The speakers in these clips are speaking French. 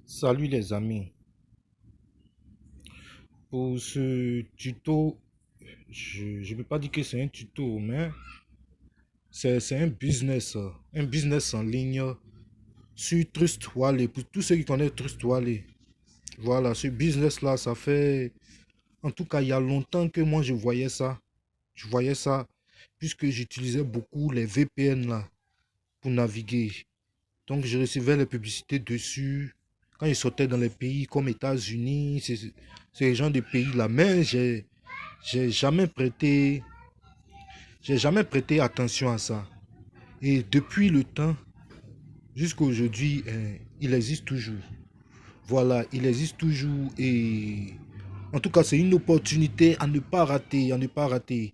Salut les amis. Pour ce tuto, je ne peux pas dire que c'est un tuto, mais c'est un business en ligne sur Trust Wallet. Pour tous ceux qui connaissent Trust Wallet, voilà, ce business-là, ça fait, en tout cas, il y a longtemps que moi je voyais ça. Je voyais ça puisque j'utilisais beaucoup les VPN là pour naviguer. Donc, je recevais les publicités dessus. Quand ils sortaient dans les pays comme États-Unis, ces gens de pays-là. Mais j'ai jamais prêté, j'ai jamais prêté attention à ça. Et depuis le temps, jusqu'à aujourd'hui, il existe toujours. Voilà, il existe toujours. Et en tout cas, c'est une opportunité à ne pas rater, à ne pas rater.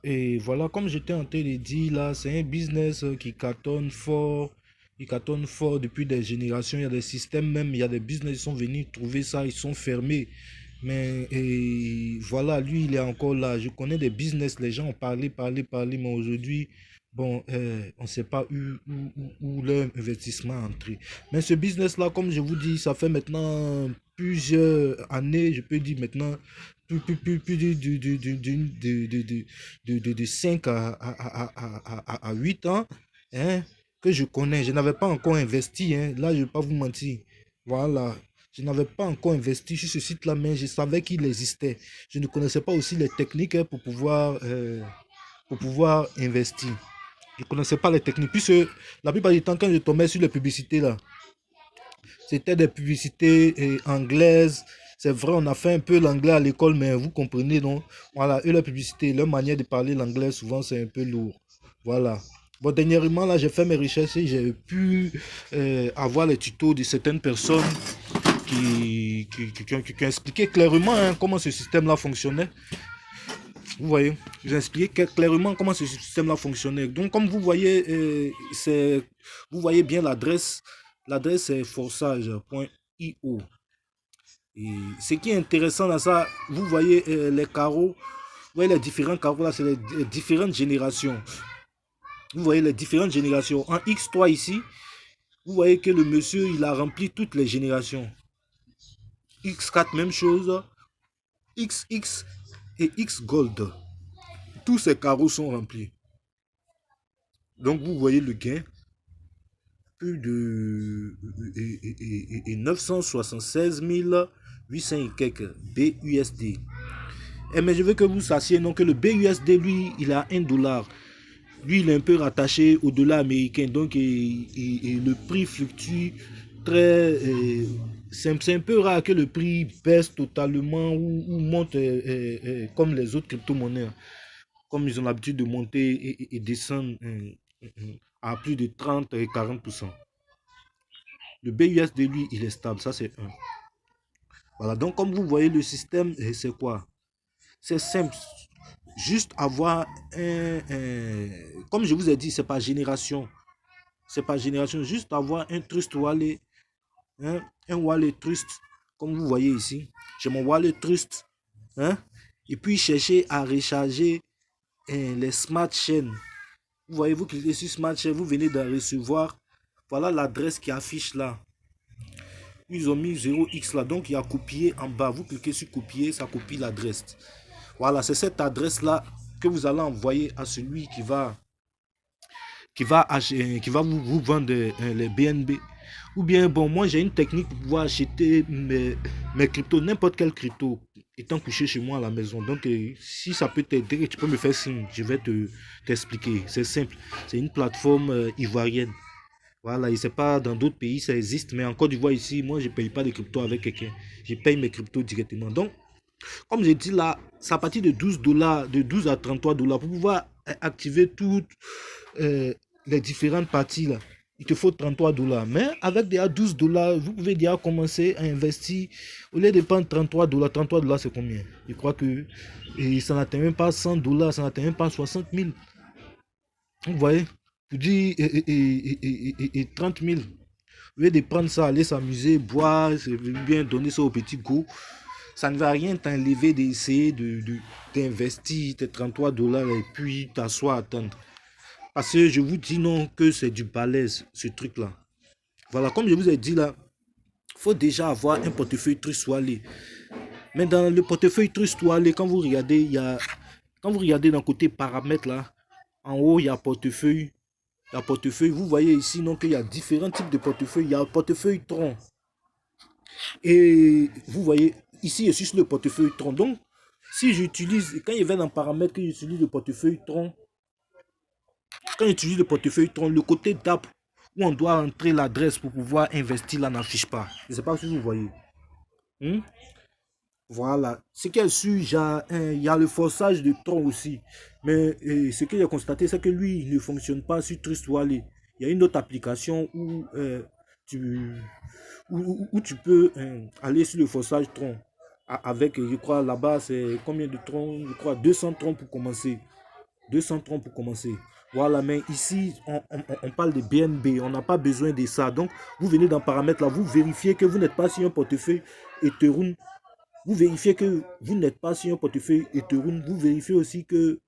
Et voilà, comme j'étais en train de dire là, c'est un business qui cartonne fort. Il cartonne fort depuis des générations. Il y a des systèmes même, il y a des business qui sont venus trouver ça, ils sont fermés. Mais et voilà, lui, il est encore là. Je connais des business, les gens ont parlé, mais aujourd'hui, bon, on ne sait pas où leur investissement est entré. Mais ce business-là, comme je vous dis, ça fait maintenant plusieurs années, je peux dire maintenant, plus de 5 à 8 ans, hein, que je connais. Je n'avais pas encore investi, hein. Là, je ne vais pas vous mentir. Voilà. Je n'avais pas encore investi sur ce site-là, mais je savais qu'il existait. Je ne connaissais pas aussi les techniques pour pouvoir investir. Je ne connaissais pas les techniques. Puisque la plupart du temps, quand je tombais sur les publicités, là, c'était des publicités anglaises. C'est vrai, on a fait un peu l'anglais à l'école, mais vous comprenez, non? Voilà, eux, la publicité, leur manière de parler l'anglais, souvent, c'est un peu lourd. Voilà. Bon, dernièrement, là, j'ai fait mes recherches et j'ai pu avoir les tutos de certaines personnes qui ont expliqué clairement hein, comment ce système-là fonctionnait. Vous voyez, j'ai expliqué clairement comment ce système-là fonctionnait. Donc, comme vous voyez, vous voyez bien l'adresse. L'adresse est forsage.io. Et ce qui est intéressant dans ça, vous voyez les carreaux. Vous voyez les différents carreaux là, c'est les différentes générations. Vous voyez les différentes générations. En X3 ici, vous voyez que le monsieur, il a rempli toutes les générations. X4, même chose. XX et X Gold. Tous ces carreaux sont remplis. Donc vous voyez le gain. Plus de 976 800 et quelques BUSD. Mais je veux que vous sachiez non, que le BUSD, lui, il a 1 $. Lui, il est un peu rattaché au dollar américain. Donc, le prix fluctue très... c'est un peu rare que le prix baisse totalement ou monte comme les autres crypto-monnaies. Comme ils ont l'habitude de monter et descendre à plus de 30 et 40%. Le BUSD, lui, il est stable. Ça, c'est un. Voilà. Donc, comme vous voyez, le système, c'est quoi? C'est simple. Juste avoir comme je vous ai dit, c'est pas génération. C'est pas génération. Juste avoir un Trust Wallet. Hein, un Wallet Trust. Comme vous voyez ici. J'ai mon Wallet Trust. Hein, et puis, chercher à recharger les Smart Chains. Vous voyez, vous cliquez sur Smart Chain. Vous venez de recevoir. Voilà l'adresse qui affiche là. Ils ont mis 0x là, donc il y a copier en bas. Vous cliquez sur copier, ça copie l'adresse. Voilà, c'est cette adresse là que vous allez envoyer à celui qui va vous vendre les BNB. Ou bien, bon, moi j'ai une technique pour pouvoir acheter mes cryptos, n'importe quel crypto, étant couché chez moi à la maison. Donc, si ça peut t'aider, tu peux me faire signe, je vais t'expliquer. C'est simple, c'est une plateforme ivoirienne. Voilà, je ne sais pas, dans d'autres pays ça existe, mais en Côte d'Ivoire ici, moi je ne paye pas de crypto avec quelqu'un. Je paye mes cryptos directement. Donc, comme j'ai dit là, c'est à partir de 12 $, de 12 à 33 $ pour pouvoir activer toutes les différentes parties là. Il te faut 33 $. Mais avec déjà 12 $, vous pouvez déjà commencer à investir. Au lieu de prendre 33 $, 33 $ c'est combien? Je crois que ça n'atteint même pas 100 $, ça n'atteint même pas 60 000. Vous voyez? Pour dire 30 000. Au lieu de prendre ça, aller s'amuser, boire, bien donner ça au petit go, Ça ne va rien t'enlever d'essayer d'investir tes 33 dollars et puis t'asseoir à attendre. Parce que je vous dis non que c'est du balèze, ce truc-là. Voilà, comme je vous ai dit là, il faut déjà avoir un portefeuille Trust Wallet. Mais dans le portefeuille Trust Wallet, quand vous regardez, quand vous regardez dans le côté paramètres là, en haut, il y a portefeuille. La portefeuille, vous voyez ici donc il y a différents types de portefeuilles. Il y a un portefeuille Tron. Et vous voyez, ici, je suis sur le portefeuille Tron. Donc, si j'utilise, quand il va dans paramètres que j'utilise le portefeuille Tron, quand j'utilise le portefeuille Tron, le côté d'app où on doit entrer l'adresse pour pouvoir investir là n'affiche pas. Je ne sais pas si vous voyez. Voilà. Ce qu'il y a su, il y a le forçage de Tron aussi. Mais ce que j'ai constaté, c'est que lui, il ne fonctionne pas sur Trust Wallet. Il y a une autre application tu, où tu peux aller sur le forçage Tron. Avec, je crois, là-bas, c'est combien de troncs? Je crois 200 troncs pour commencer. 200 troncs pour commencer. Voilà, mais ici, on parle de BNB. On n'a pas besoin de ça. Donc, vous venez dans paramètres là, vous vérifiez que vous n'êtes pas sur un portefeuille Ethereum. Vous vérifiez que vous n'êtes pas sur un portefeuille Ethereum. Vous vérifiez aussi que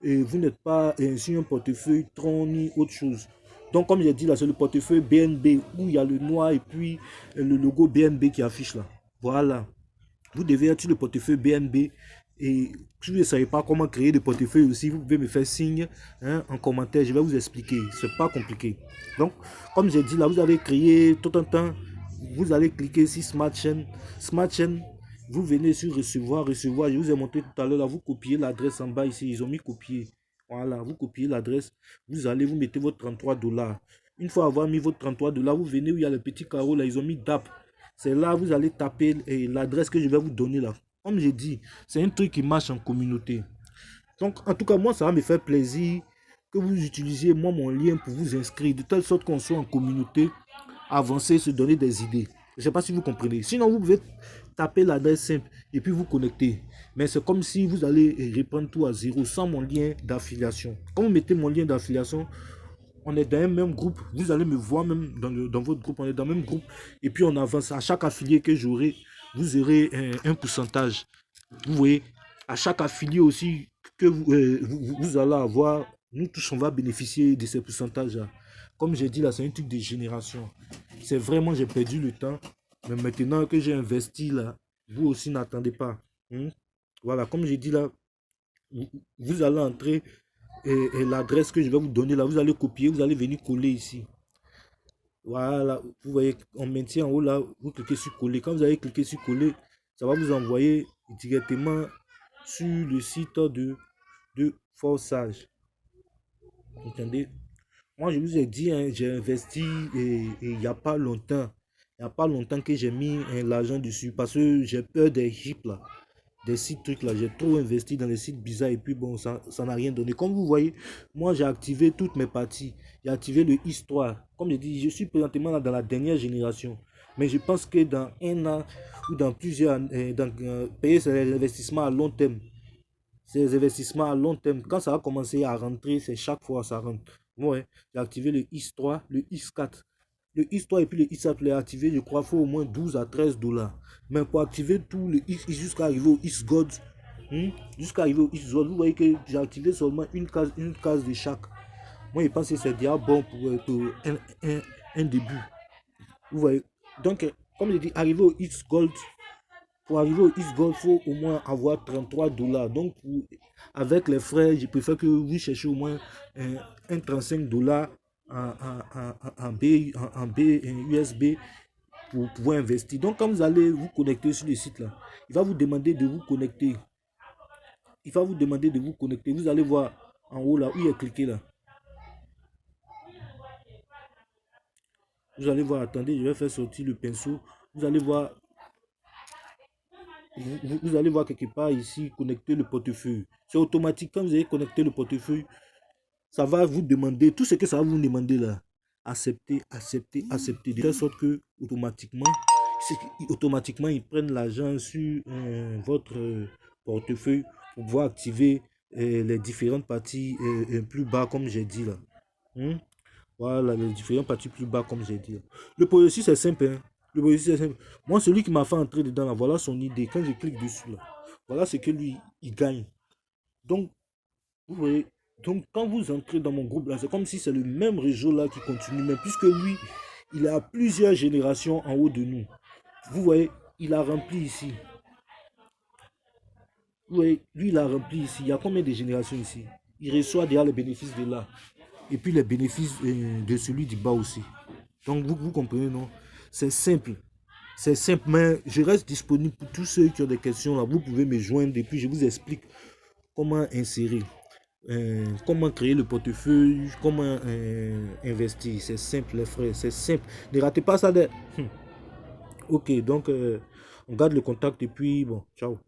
vous n'êtes pas sur un portefeuille Tron ni autre chose. Donc, comme j'ai dit là, c'est le portefeuille BNB où il y a le noir et puis le logo BNB qui affiche là. Voilà. Vous devez être sur le portefeuille BNB. Et si vous ne savez pas comment créer des portefeuilles aussi, vous pouvez me faire signe en commentaire. Je vais vous expliquer. C'est pas compliqué. Donc, comme j'ai dit là, vous avez créé tout un temps. Vous allez cliquer sur Smart Chain. Smart Chain. Vous venez sur recevoir. Je vous ai montré tout à l'heure là. Vous copiez l'adresse en bas ici. Ils ont mis copier. Voilà. Vous copiez l'adresse. Vous allez, vous mettez votre 33 dollars. Une fois avoir mis votre 33 dollars, vous venez où il y a le petit carreau là. Ils ont mis DAP. C'est là vous allez taper l'adresse que je vais vous donner là. Comme j'ai dit, c'est un truc qui marche en communauté. Donc, en tout cas, moi, ça va me faire plaisir que vous utilisiez moi mon lien pour vous inscrire, de telle sorte qu'on soit en communauté, avancer, se donner des idées. Je ne sais pas si vous comprenez. Sinon, vous pouvez taper l'adresse simple et puis vous connecter. Mais c'est comme si vous allez reprendre tout à zéro sans mon lien d'affiliation. Quand vous mettez mon lien d'affiliation, on est dans un même groupe. Vous allez me voir même dans votre groupe. On est dans le même groupe. Et puis on avance. À chaque affilié que j'aurai, vous aurez un pourcentage. Vous voyez, à chaque affilié aussi que vous allez avoir, nous tous, on va bénéficier de ces pourcentages-là. Comme j'ai dit là, c'est un truc de génération. C'est vraiment, j'ai perdu le temps. Mais maintenant que j'ai investi là, vous aussi n'attendez pas. Voilà, comme j'ai dit là, vous allez entrer et l'adresse que je vais vous donner là, vous allez copier, vous allez venir coller ici. Voilà, vous voyez, on maintient en haut là, vous cliquez sur coller. Quand vous allez cliquer sur coller, ça va vous envoyer directement sur le site de forçage. Entendez? Moi, je vous ai dit, hein, j'ai investi et il n'y a pas longtemps. Il n'y a pas longtemps que j'ai mis l'argent dessus parce que j'ai peur des hips là. Des sites trucs là, j'ai trop investi dans les sites bizarres et puis bon, ça n'a rien donné. Comme vous voyez, moi j'ai activé toutes mes parties. J'ai activé le histoire. Comme je dis, je suis présentement là dans la dernière génération. Mais je pense que dans un an ou dans plusieurs payer ces investissements à long terme. Ces investissements à long terme, quand ça va commencer à rentrer, c'est chaque fois ça rentre. Ouais, j'ai activé le IS3, le IS4. Le IS3 et puis le IS4, pour les activer, je crois, il faut au moins 12 à 13 dollars. Mais pour activer tout le IS jusqu'à arriver au IS-God, jusqu'à arriver au IS-God, vous voyez que j'ai activé seulement une case de chaque. Moi, je pense que c'est déjà bon pour un début. Vous voyez. Donc, comme je dis, arriver au IS-Gold, pour arriver au IS-Gold, il faut au moins avoir 33 dollars. Donc, avec les frais, je préfère que vous cherchiez au moins un 35 dollars en USB pour pouvoir investir. Donc, quand vous allez vous connecter sur le site là, il va vous demander de vous connecter. Il va vous demander de vous connecter. Vous allez voir en haut là où il y a cliqué là. Vous allez voir, attendez, je vais faire sortir le pinceau. Vous allez voir. Vous allez voir quelque part ici, connecter le portefeuille. C'est automatique. Quand vous avez connecté le portefeuille, ça va vous demander, tout ce que ça va vous demander là, accepter, accepter, accepter. De telle sorte que automatiquement ils prennent l'argent sur votre portefeuille pour pouvoir activer les différentes parties plus bas comme j'ai dit là. Voilà, les différentes parties plus bas comme j'ai dit. Le processus est simple. Le processus est simple. Moi, celui qui m'a fait entrer dedans, là, voilà son idée. Quand je clique dessus, là, voilà ce que lui, il gagne. Donc, vous voyez, donc quand vous entrez dans mon groupe, là, c'est comme si c'est le même réseau là qui continue, mais puisque lui, il a plusieurs générations en haut de nous. Vous voyez, il a rempli ici. Vous voyez, lui, il a rempli ici. Il y a combien de générations ici? Il reçoit déjà les bénéfices de là. Et puis les bénéfices de celui du bas aussi. Donc, vous comprenez, non? C'est simple. C'est simple, mais je reste disponible pour tous ceux qui ont des questions. Là. Vous pouvez me joindre et puis je vous explique comment insérer, comment créer le portefeuille, comment investir. C'est simple, les frères, c'est simple. Ne ratez pas ça. Ok, donc on garde le contact et puis bon, ciao.